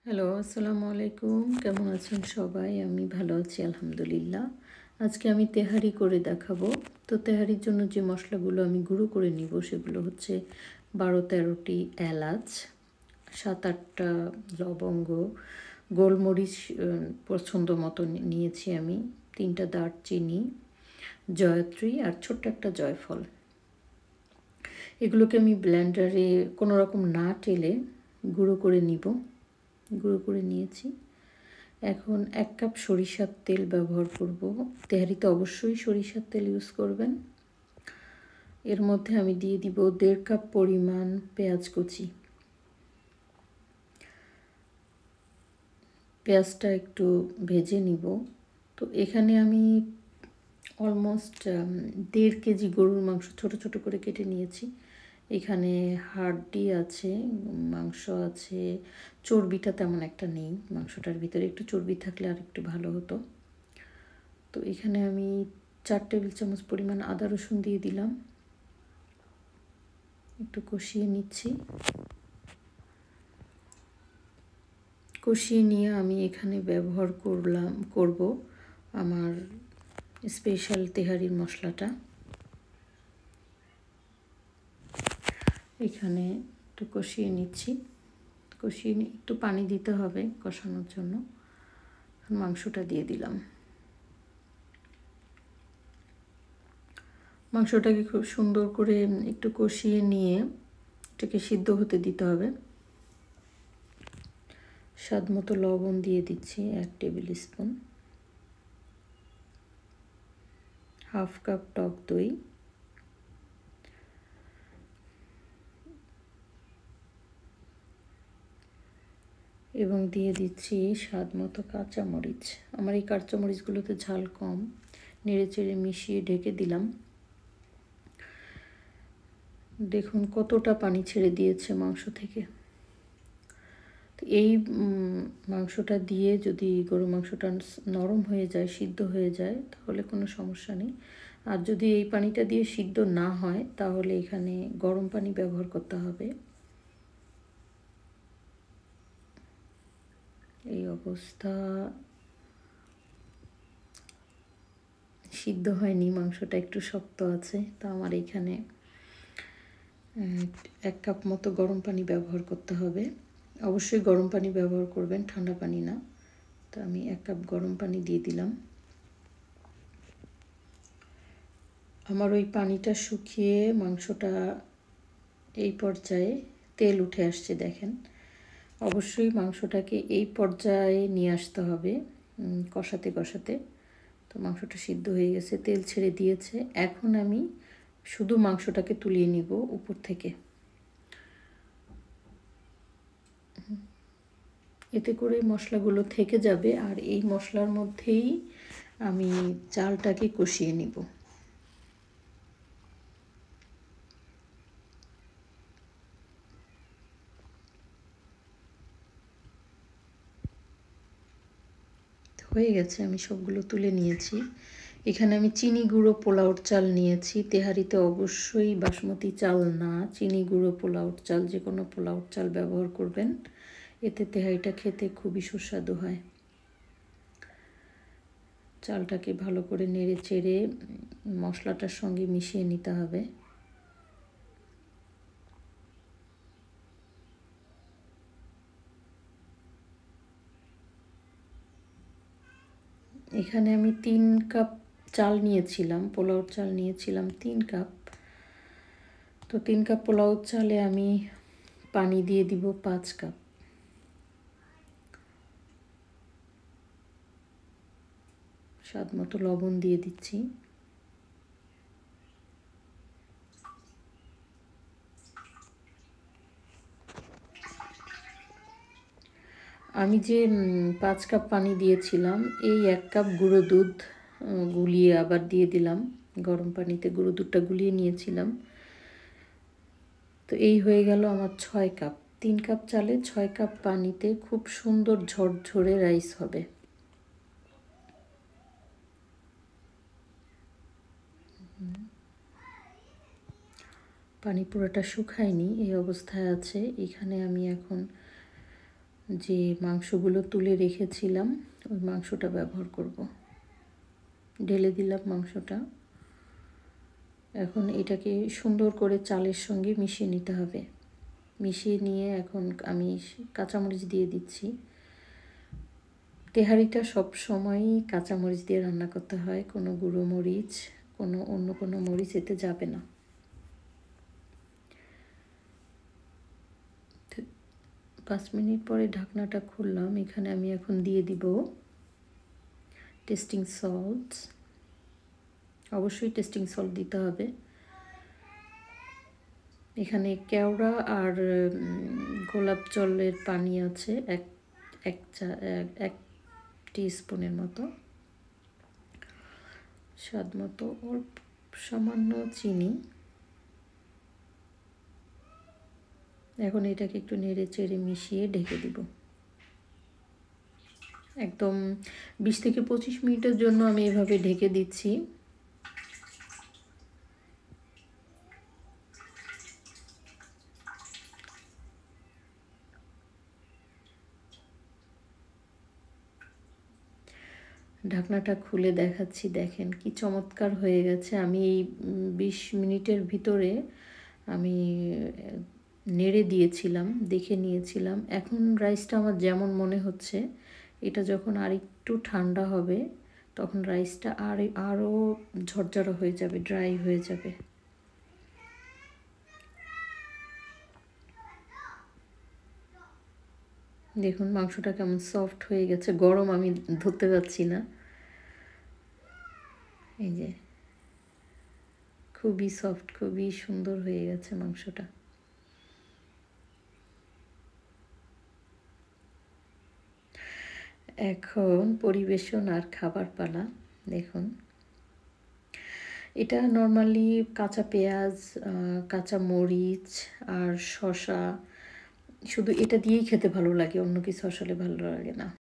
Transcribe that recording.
Hello, আসসালামু আলাইকুম। কেমন আছেন সবাই? আমি ভালো আছি আলহামদুলিল্লাহ। আজকে আমি তেহারি করে দেখাবো। তো তেহারির জন্য যে মশলাগুলো আমি গুঁড়ো করে নিব সেগুলো হচ্ছে 12-13টি এলাচ, 7-8টা লবঙ্গ, গোলমরিচ পছন্দ মতো নিয়েছি আমি, 3টা দারচিনি, জয়ত্রী আর ছোট্ট একটা জয়ফল। এগুলোকে আমি ব্লেন্ডারে কোনো রকম না টেলে গুঁড়ো করে নিব। গুঁড়ো করে নিয়েছি। এখন 1 কাপ সরিষার তেল ব্যবহার করব। তেহারিতে অবশ্যই সরিষার তেল ইউজ করবেন। এর মধ্যে আমি দিয়ে দিব 1.5 কাপ পরিমাণ পেঁয়াজ কুচি। পেঁয়াজটা একটু ভেজে নিব। তো এখানে আমি অলমোস্ট 1.5 কেজি গরুর মাংস ছোট ছোট করে কেটে নিয়েছি। এখানে হাড্ডি আছে, মাংস আছে, চর্বিটা তেমন একটা নেই। মাংসটার ভিতরে একটু চর্বি থাকলে আর একটু ভালো হতো। তো এখানে আমি 4 টেবিল চামচ পরিমাণ আদা রসুন দিয়ে দিলাম। একটু কষিয়ে নিচ্ছি। কষিয়ে নিয়ে আমি এখানে ব্যবহার করব আমার স্পেশাল তেহারির মশলাটা। এখানে একটু কষিয়ে নিচ্ছি। কষিয়ে একটু পানি দিতে হবে কষানোর জন্য। মাংসটা দিয়ে দিলাম। মাংসটাকে খুব সুন্দর করে একটু কষিয়ে নিয়ে এটাকে সিদ্ধ হতে দিতে হবে। স্বাদ মতো লবণ দিয়ে দিচ্ছি 1 টেবিল স্পুন, 1/2 কাপ টক দই, এবং দিয়ে দিচ্ছি স্বাদ মতো কাঁচামরিচ। আমার এই কাঁচামরিচগুলোতে ঝাল কম। নেড়ে চেড়ে মিশিয়ে ঢেকে দিলাম। দেখুন কতটা পানি ছেড়ে দিয়েছে মাংস থেকে। তো এই মাংসটা দিয়ে যদি গরু মাংসটা নরম হয়ে যায়, সিদ্ধ হয়ে যায়, তাহলে কোনো সমস্যা নেই। আর যদি এই পানিটা দিয়ে সিদ্ধ না হয় তাহলে এখানে গরম পানি ব্যবহার করতে হবে। এই অবস্থা। সিদ্ধ হয়নি, মাংসটা একটু শক্ত আছে। তো আমার এখানে 1 কাপ মতো গরম পানি ব্যবহার করতে হবে। অবশ্যই গরম পানি ব্যবহার করবেন, ঠান্ডা পানি না। তো আমি 1 কাপ গরম পানি দিয়ে দিলাম। আমার ওই পানিটা শুকিয়ে মাংসটা এই পর্যায়ে তেল উঠে আসছে দেখেন। অবশ্যই মাংসটাকে এই পর্যায়ে নিয়ে আসতে হবে কষাতে কষাতে। তো মাংসটা সিদ্ধ হয়ে গেছে, তেল ছেড়ে দিয়েছে। এখন আমি শুধু মাংসটাকে তুলিয়ে নিব উপর থেকে। এতে করে মশলাগুলো থেকে যাবে আর এই মশলার মধ্যেই আমি চালটাকে কষিয়ে নিব। হয়ে গেছে, আমি সবগুলো তুলে নিয়েছি। এখানে আমি চিনি গুঁড়ো পোলাওর চাল নিয়েছি। তেহারিতে অবশ্যই বাসমতি চাল না, চিনি গুঁড়ো পোলাওর চাল, যে কোনো পোলাওর চাল ব্যবহার করবেন। এতে তেহারিটা খেতে খুবই সুস্বাদু হয়। চালটাকে ভালো করে নেড়ে চেড়ে মশলাটার সঙ্গে মিশিয়ে নিতে হবে। এখানে আমি 3 কাপ চাল নিয়েছিলাম, পোলাওর চাল নিয়েছিলাম 3 কাপ। তো 3 কাপ পোলাওর চালে আমি পানি দিয়ে দিব 5 কাপ। স্বাদ মতো লবণ দিয়ে দিচ্ছি। আমি যে 5 কাপ পানি দিয়েছিলাম, এই 1 কাপ গুঁড়ো দুধ গুলিয়ে আবার দিয়ে দিলাম। গরম পানিতে গুঁড়ো দুধটা গুলিয়ে নিয়েছিলাম। তো এই হয়ে গেল আমার 6 কাপ। 3 কাপ চালে 6 কাপ পানিতে খুব সুন্দর ঝরঝরে রাইস হবে। পানি পুরোটা শুকায়নি, এই অবস্থায় আছে। এখানে আমি এখন যে মাংসগুলো তুলে রেখেছিলাম ওই মাংসটা ব্যবহার করব। ঢেলে দিলাম মাংসটা। এখন এটাকে সুন্দর করে চালের সঙ্গে মিশিয়ে নিতে হবে। মিশিয়ে নিয়ে এখন আমি কাঁচামরিচ দিয়ে দিচ্ছি। তেহারিটা সব সময়ই কাঁচামরিচ দিয়ে রান্না করতে হয়, কোনো গুঁড়ো মরিচ, অন্য কোনো মরিচ এতে যাবে না। 5 মিনিট পরে ঢাকনাটা খুললাম। এখানে আমি এখন দিয়ে দিব টেস্টিং সল্ট। অবশ্যই টেস্টিং সল্ট দিতে হবে। এখানে কেওড়া আর গোলাপ জলের পানি আছে এক টিস্পুনের মতো। স্বাদ মতো অল্প সামান্য চিনি। এখন এটাকে একটু নেড়ে চেড়ে মিশিয়ে ঢেকে দিব। একদম 20 থেকে 25 মিনিটের জন্য আমি এভাবে ঢেকে দিচ্ছি। ঢাকনাটা খুলে দেখাচ্ছি, দেখেন কি চমৎকার হয়ে গেছে। আমি এই 20 মিনিটের ভিতরে আমি নেড়ে দিয়েছিলাম, দেখে নিয়েছিলাম। এখন রাইসটা আমার যেমন মনে হচ্ছে, এটা যখন আর একটু ঠান্ডা হবে তখন রাইসটা আরও ঝরঝরা হয়ে যাবে, ড্রাই হয়ে যাবে। দেখুন মাংসটা কেমন সফট হয়ে গেছে। গরম, আমি ধরতে পারছি না। এই যে খুবই সফট, খুবই সুন্দর হয়ে গেছে মাংসটা। এখন পরিবেশন আর খাবার পালা। দেখুন এটা নর্মালি কাঁচা পেঁয়াজ, কাঁচা মরিচ আর শসা, শুধু এটা দিয়েই খেতে ভালো লাগে, অন্য কিছু আসলে ভালো লাগে না।